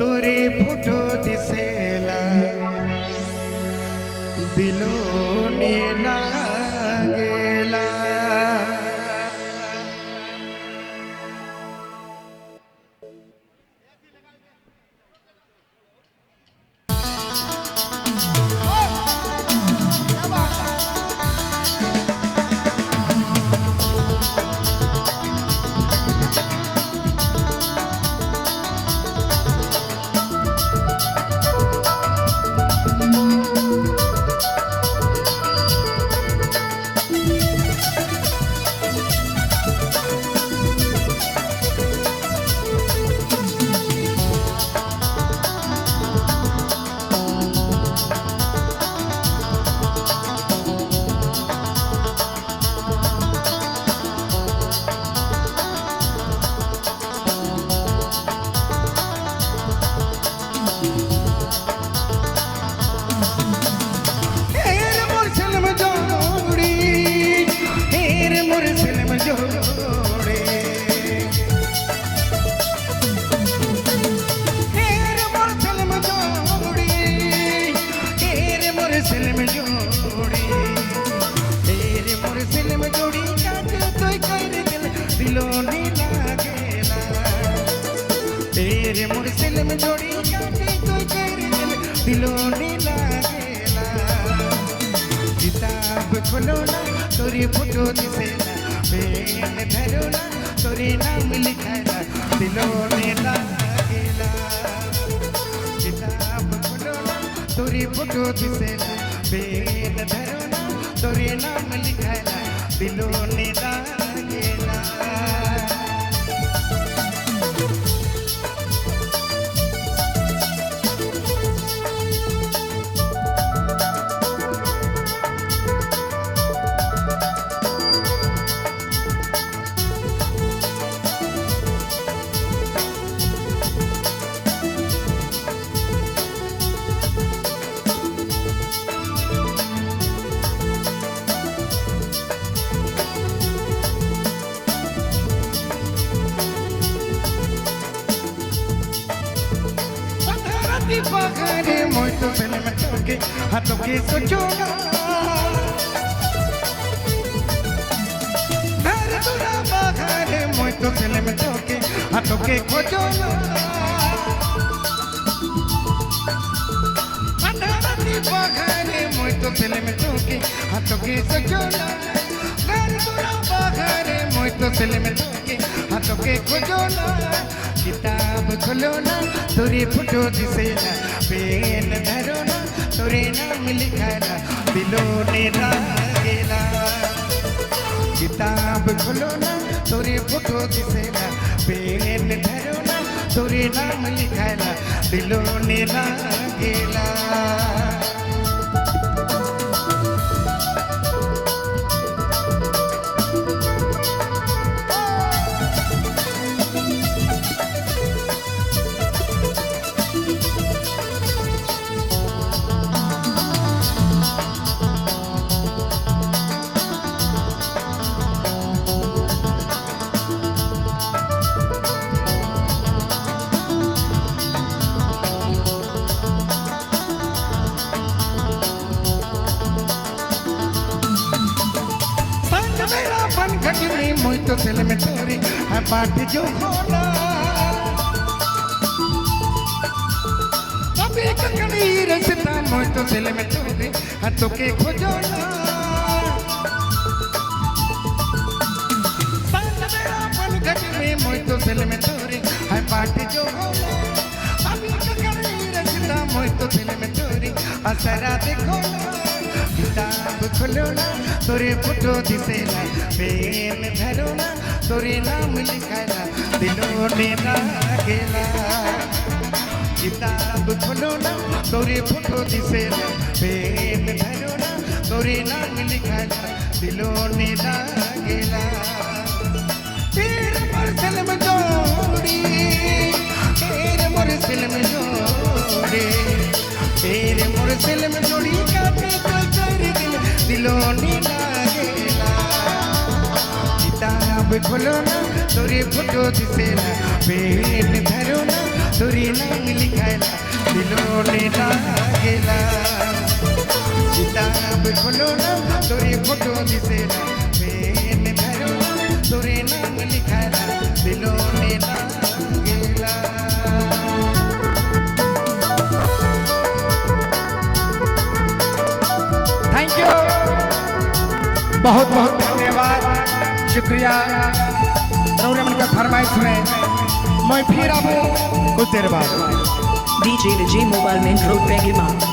तोरे फोटो दिसेला दिलो ने लागेला। तेरे मुरसिल में जोड़ी काटे तो तेरे दिल दिलों ने लागेला। किताब खोलो ना तोरी फोटो दिसेला, पेन धरो ना तोरी नाम लिखाला, दिलों ने लागेला। किताब खोलो ना तोरी फोटो दिसेला, पेन धरो ना तोरी नाम लिखाला, दिलों ने लागेला। Pagare muito pelo me toque, a toque sojoga. Dura pagare muito pelo me toque, a toque sojoga. Pagare muito pelo me toque, a toque sojoga. Dura pagare muito pelo me toque, a toque sojoga. किताब खोलो ना तोरी photo दिसेला, pen धरो ना तोरे नाम लिखाला, दिलों ने लागेला। किताब खोलो ना तोरी फोटो दिसेला, पेन धरो ना तोरे नाम लिखाला, दिलों ने लागेला। Muito celemetori a parte de hola. Abe kakani resta muito celemetori a toque khojola. Santa mera pan ghati muito celemetori a parte de hola. Abe kakani resta muito celemetori a sara dekhola. किताब खोलो ना तोरे photo दिसेला, pen धरो ना तोरे नाम लिखाला, दिलों ने लागेला। किताब खोलो ना तोरे फोटो दिसेला, पेन धरो ना तोरे नाम लिखाला, दिलों ने लागेला। तेरे मुरसिल में जोड़ी, तेरे मुरसिल में जोड़ी, तेरे मुरसिल में जोड़ी काटे तो तेरे दिल दिलों ने लागेला। किताब खोलो ना तोरे फोटो दिसेला, पेन धरो ना तोरे नाम लिखाला। बोलो ना तोरी फोटो दिसेला पेन धरो तोरे नाम लिखाला दिलो ने लागेला। थैंक यू, बहुत बहुत धन्यवाद, शुक्रिया। रौरमन का फरमाइश में मैं फिर आऊँ कुछ देर बाद। DJ Vijay Mobile Main Road Pegima।